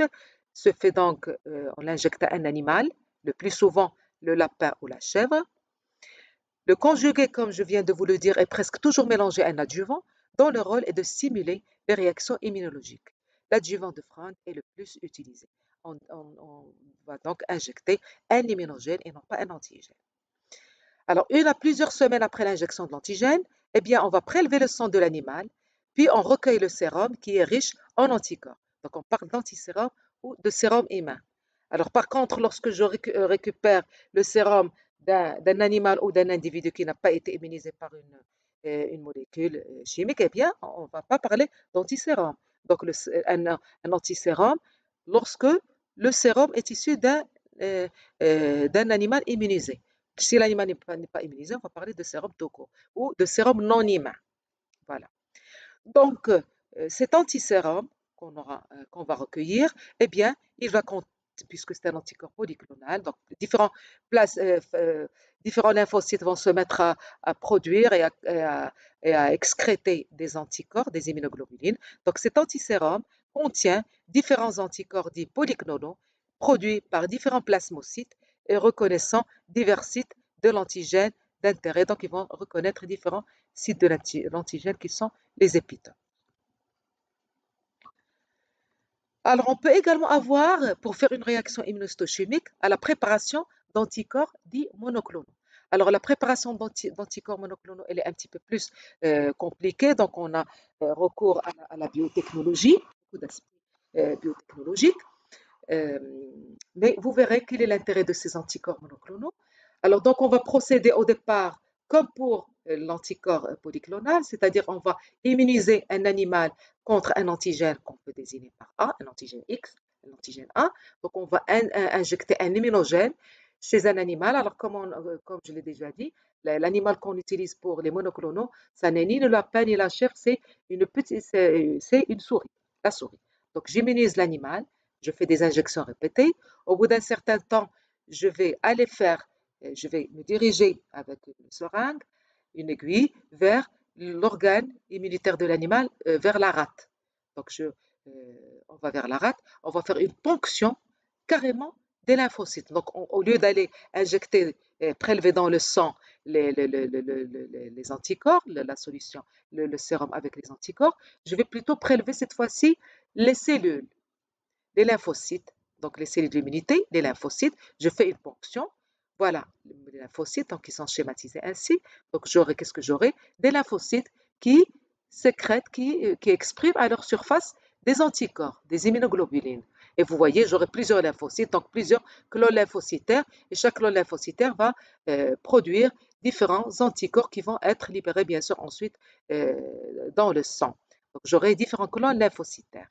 se fait donc, on l'injecte à un animal, le plus souvent le lapin ou la chèvre. Le conjugué, comme je viens de vous le dire, est presque toujours mélangé à un adjuvant dont le rôle est de stimuler les réactions immunologiques. L'adjuvant de Franck est le plus utilisé. On va donc injecter un immunogène et non pas un antigène. Alors, une à plusieurs semaines après l'injection de l'antigène, eh bien, on va prélever le sang de l'animal, puis on recueille le sérum qui est riche en anticorps. Donc, on parle d'antisérum ou de sérum humain. Alors, par contre, lorsque je récupère le sérum d'un animal ou d'un individu qui n'a pas été immunisé par une molécule chimique, eh bien, on ne va pas parler d'antisérum. Donc, un antisérum, lorsque le sérum est issu d'un animal immunisé. Si l'animal n'est pas immunisé, on va parler de sérum toco ou de sérum non humain. Voilà. Donc, cet antisérum qu'on va recueillir, eh bien, il va puisque c'est un anticorps polyclonal, donc différents lymphocytes vont se mettre à produire et à excréter des anticorps, des immunoglobulines. Donc, cet antisérum contient différents anticorps dits polyclonaux produits par différents plasmocytes et reconnaissant divers sites de l'antigène d'intérêt. Donc, ils vont reconnaître différents sites de l'antigène qui sont les épitopes. Alors, on peut également avoir, pour faire une réaction immunohistochimique, à la préparation d'anticorps dits monoclonaux. Alors, la préparation d'anticorps monoclonaux, elle est un petit peu plus compliquée, donc on a recours à la biotechnologie, beaucoup d'aspects biotechnologiques. Euh, mais vous verrez quel est l'intérêt de ces anticorps monoclonaux. Alors, donc, on va procéder au départ comme pour l'anticorps polyclonal, c'est-à-dire on va immuniser un animal contre un antigène qu'on peut désigner par A, un antigène X, un antigène A. Donc, on va injecter un immunogène chez un animal. Alors, comme je l'ai déjà dit, l'animal qu'on utilise pour les monoclonaux, ça n'est ni le lapin ni la chèvre, c'est une souris, la souris. Donc, j'immunise l'animal, je fais des injections répétées. Au bout d'un certain temps, je vais me diriger avec une seringue, une aiguille, vers l'organe immunitaire de l'animal, vers la rate. Donc, on va vers la rate, on va faire une ponction carrément des lymphocytes. Donc, au lieu d'aller injecter, prélever dans le sang les anticorps, la solution, le sérum avec les anticorps, je vais plutôt prélever cette fois-ci les cellules, les lymphocytes, donc les cellules d'immunité, les lymphocytes, je fais une ponction, voilà, les lymphocytes, donc ils sont schématisés ainsi, donc qu'est-ce que j'aurai? Des lymphocytes qui sécrètent, qui expriment à leur surface des anticorps, des immunoglobulines. Et vous voyez, j'aurai plusieurs lymphocytes, donc plusieurs clones lymphocytaires, et chaque clone lymphocytaire va produire différents anticorps qui vont être libérés, bien sûr, ensuite dans le sang. Donc j'aurai différents clones lymphocytaires.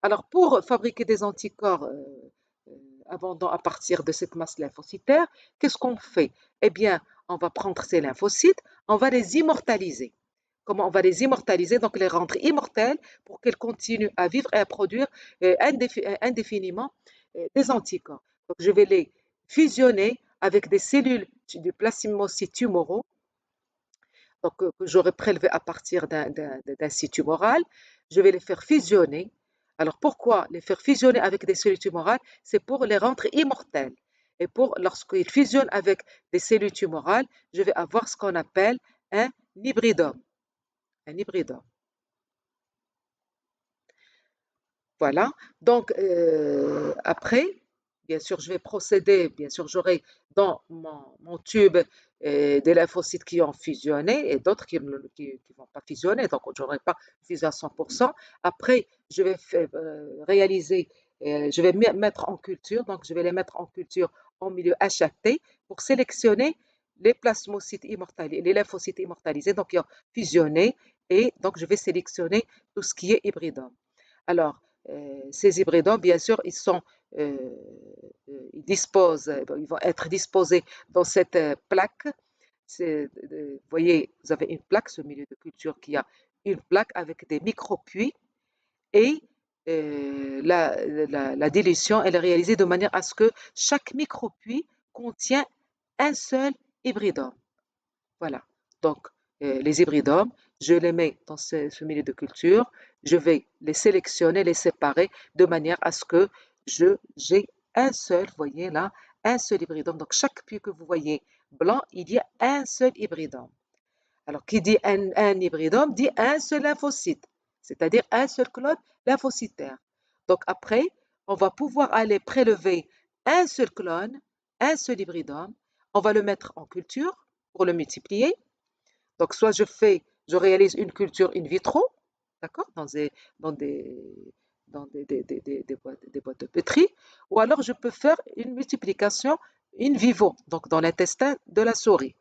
Alors, pour fabriquer des anticorps abondants à partir de cette masse lymphocytaire, qu'est-ce qu'on fait? Eh bien, on va prendre ces lymphocytes, on va les immortaliser. Comment on va les immortaliser? Donc, les rendre immortels pour qu'elles continuent à vivre et à produire indéfiniment des anticorps. Donc, je vais les fusionner avec des cellules du plasmacytes tumoraux, donc, que j'aurais prélevé à partir d'un site tumoral. Je vais les faire fusionner. Alors, pourquoi les faire fusionner avec des cellules tumorales? C'est pour les rendre immortels. Et lorsqu'ils fusionnent avec des cellules tumorales, je vais avoir ce qu'on appelle un hybridome. Un hybridome. Voilà. Donc, après, bien sûr, je vais procéder, bien sûr, j'aurai dans mon tube des lymphocytes qui ont fusionné et d'autres qui ne vont pas fusionner, donc je n'aurai pas fusion à 100%. Après, je vais réaliser, je vais mettre en culture, donc je vais les mettre en culture en milieu HAT pour sélectionner les plasmocytes immortalisés, les lymphocytes immortalisés, donc qui ont fusionné, et donc je vais sélectionner tout ce qui est hybridome. Alors, ces hybridomes, bien sûr, ils vont être disposés dans cette plaque. Vous voyez, vous avez une plaque, ce milieu de culture qui a une plaque avec des micro-puits et la dilution, elle est réalisée de manière à ce que chaque micro-puits contient un seul hybridome. Voilà. Donc, les hybridomes, je les mets dans ce milieu de culture, je vais les sélectionner, les séparer de manière à ce que j'ai un seul, vous voyez là, un seul hybridome. Donc, chaque puits que vous voyez blanc, il y a un seul hybridome. Alors, qui dit un hybridome dit un seul lymphocyte, c'est-à-dire un seul clone lymphocytaire. Donc, après, on va pouvoir aller prélever un seul clone, un seul hybridome, on va le mettre en culture pour le multiplier. Donc, soit je réalise une culture in vitro, d'accord, dans des, des boîtes de pétri, ou alors je peux faire une multiplication in vivo, donc dans l'intestin de la souris.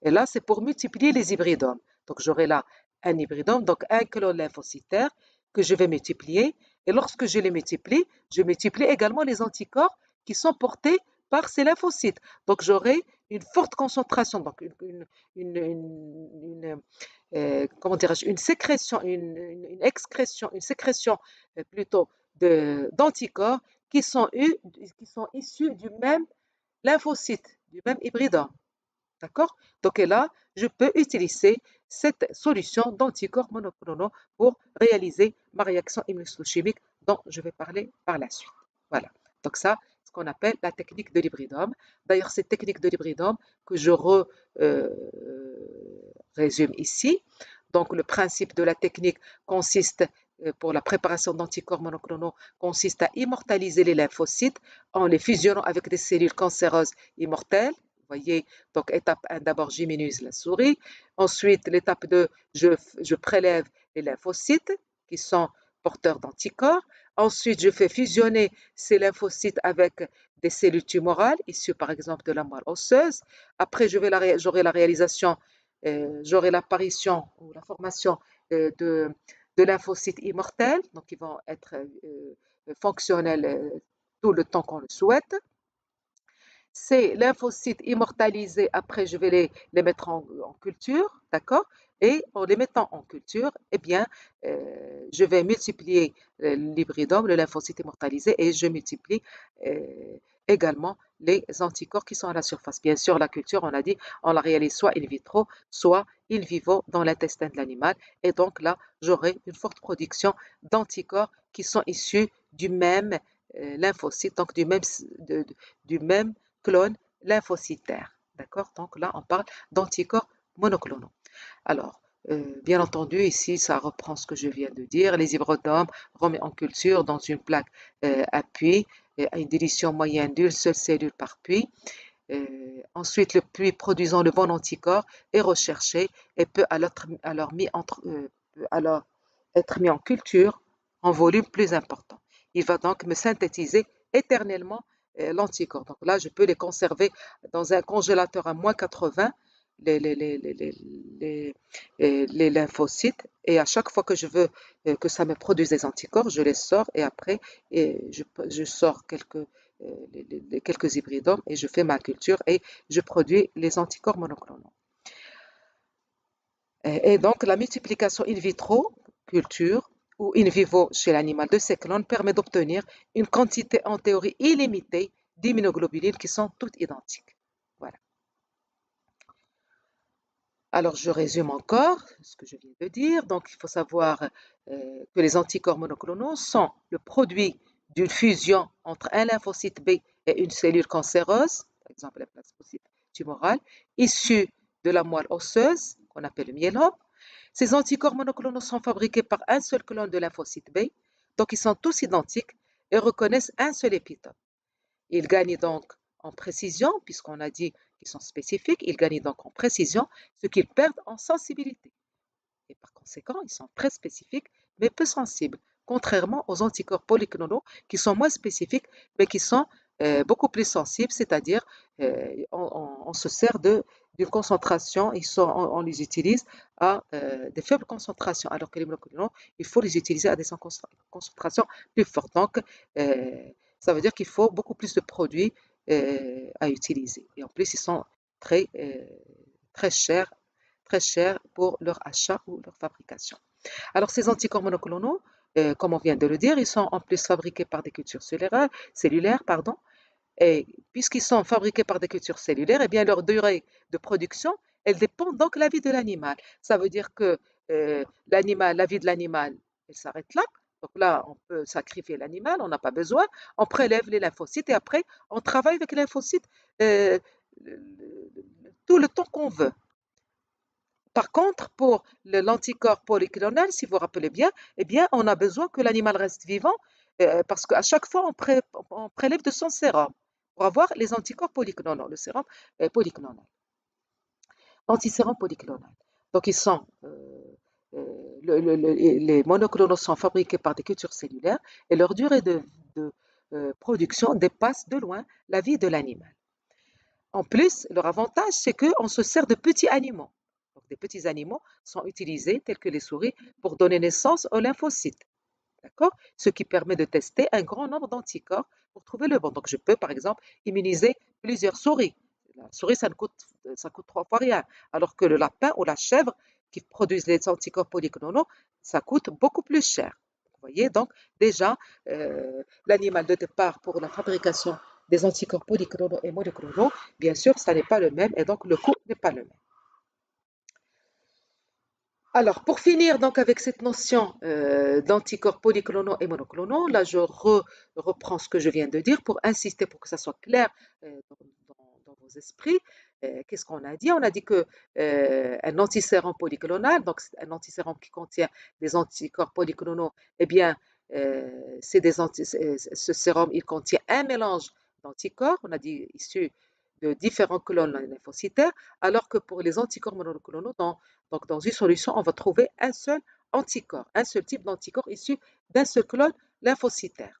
Et là, c'est pour multiplier les hybridomes. Donc, j'aurai là un hybridome, donc un clone lymphocytaire que je vais multiplier. Et lorsque je les multiplie, je multiplie également les anticorps qui sont portés par ces lymphocytes. Donc, j'aurai une forte concentration, donc comment dirais-je, une sécrétion, une sécrétion plutôt d'anticorps qui sont issus du même lymphocyte, du même hybridome. D'accord? Donc là, je peux utiliser cette solution d'anticorps monoclonaux pour réaliser ma réaction immunochimique dont je vais parler par la suite. Voilà. Donc ça, ce qu'on appelle la technique de l'hybridome. D'ailleurs, cette technique de l'hybridome que je résume ici. Donc le principe de la technique consiste pour la préparation d'anticorps monoclonaux consiste à immortaliser les lymphocytes en les fusionnant avec des cellules cancéreuses immortelles. Vous voyez, donc étape 1, d'abord j'immunise la souris. Ensuite, l'étape 2, je prélève les lymphocytes qui sont porteurs d'anticorps. Ensuite, je fais fusionner ces lymphocytes avec des cellules tumorales issues par exemple de la moelle osseuse. Après, j'aurai la réalisation, j'aurai l'apparition ou la formation de lymphocytes immortels, donc ils vont être fonctionnels tout le temps qu'on le souhaite. Ces lymphocytes immortalisés, après je vais les mettre en culture, d'accord? Et en les mettant en culture, eh bien, je vais multiplier l'hybridome, le lymphocyte immortalisé, et je multiplie également les anticorps qui sont à la surface. Bien sûr, la culture, on a dit, on la réalise soit in vitro, soit in vivo dans l'intestin de l'animal. Et donc là, j'aurai une forte production d'anticorps qui sont issus du même lymphocyte, donc du même clone lymphocytaire. D'accord? Donc là, on parle d'anticorps monoclonaux. Alors, bien entendu, ici, ça reprend ce que je viens de dire. Les hybridomes remis en culture dans une plaque à puits, à une dilution moyenne d'une seule cellule par puits. Ensuite, le puits produisant le bon anticorps est recherché et peut alors être mis en culture en volume plus important. Il va donc me synthétiser éternellement l'anticorps. Donc là, je peux les conserver dans un congélateur à moins 80, les lymphocytes, et à chaque fois que je veux que ça me produise des anticorps, je les sors et après je sors quelques hybridomes et je fais ma culture et je produis les anticorps monoclonaux. Et donc la multiplication in vitro, culture, ou in vivo chez l'animal de ces clones permet d'obtenir une quantité en théorie illimitée d'immunoglobulines qui sont toutes identiques. Voilà. Alors, je résume encore ce que je viens de dire. Donc, il faut savoir que les anticorps monoclonaux sont le produit d'une fusion entre un lymphocyte B et une cellule cancéreuse, par exemple la plasmocyte tumorale, issue de la moelle osseuse, qu'on appelle le myélome. Ces anticorps monoclonaux sont fabriqués par un seul clone de lymphocyte B, donc ils sont tous identiques et reconnaissent un seul épitope. Ils gagnent donc en précision, puisqu'on a dit qu'ils sont spécifiques, ils gagnent donc en précision, ce qu'ils perdent en sensibilité. Et par conséquent, ils sont très spécifiques, mais peu sensibles, contrairement aux anticorps polyclonaux qui sont moins spécifiques, mais qui sont beaucoup plus sensibles, c'est-à-dire on se sert d'une concentration, on les utilise à des faibles concentrations, alors que les monoclonaux, il faut les utiliser à des concentrations plus fortes. Donc, ça veut dire qu'il faut beaucoup plus de produits à utiliser. Et en plus, ils sont très, très chers pour leur achat ou leur fabrication. Alors, ces anticorps monoclonaux, comme on vient de le dire, ils sont en plus fabriqués par des cultures cellulaires, et puisqu'ils sont fabriqués par des cultures cellulaires, eh bien, leur durée de production, elle dépend donc de la vie de l'animal. Ça veut dire que la vie de l'animal, elle s'arrête là. Donc là, on peut sacrifier l'animal, on n'a pas besoin. On prélève les lymphocytes et après, on travaille avec les lymphocytes euh, tout le temps qu'on veut. Par contre, pour l'anticorps polyclonal, si vous vous rappelez bien, eh bien, on a besoin que l'animal reste vivant parce qu'à chaque fois, on prélève de son sérum pour avoir les anticorps polyclonaux, le sérum polyclonal, antisérum polyclonal. Donc, les monoclonaux sont fabriqués par des cultures cellulaires et leur durée de production dépasse de loin la vie de l'animal. En plus, leur avantage, c'est qu'on se sert de petits animaux. Donc, des petits animaux sont utilisés, tels que les souris, pour donner naissance aux lymphocytes. D'accord? Ce qui permet de tester un grand nombre d'anticorps pour trouver le bon. Donc, je peux, par exemple, immuniser plusieurs souris. La souris, ça coûte 3 fois rien. Alors que le lapin ou la chèvre qui produisent les anticorps polyclonaux, ça coûte beaucoup plus cher. Vous voyez, donc, déjà, l'animal de départ pour la fabrication des anticorps polyclonaux et monoclonaux, bien sûr, ça n'est pas le même et donc le coût n'est pas le même. Alors, pour finir donc avec cette notion d'anticorps polyclonaux et monoclonaux, là je reprends ce que je viens de dire pour insister, pour que ça soit clair dans vos esprits. qu'est-ce qu'on a dit? On a dit que un antisérum polyclonal, donc c'est un antisérum qui contient des anticorps polyclonaux, eh bien, ce sérum, il contient un mélange d'anticorps, on a dit issus de différents clones lymphocytaires, alors que pour les anticorps monoclonaux, donc dans une solution, on va trouver un seul anticorps, un seul type d'anticorps issu d'un seul clone lymphocytaire.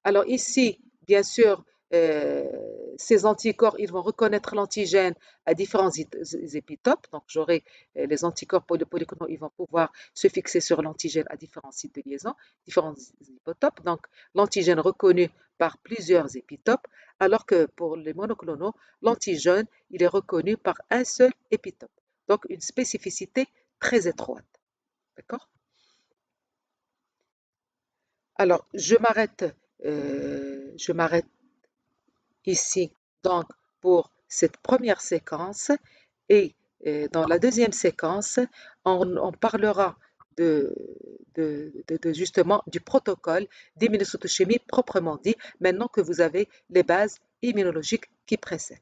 Alors ici, bien sûr, ces anticorps, ils vont reconnaître l'antigène à différents épitopes. Donc j'aurai les anticorps polyclonaux, ils vont pouvoir se fixer sur l'antigène à différents sites de liaison, différents épitopes. Donc l'antigène reconnu par plusieurs épitopes, alors que pour les monoclonaux, l'antigène, il est reconnu par un seul épitope. Donc une spécificité très étroite. D'accord? Alors, je m'arrête ici donc pour cette première séquence et dans la deuxième séquence, on parlera de, justement du protocole d'immunocytochimie proprement dit, maintenant que vous avez les bases immunologiques qui précèdent.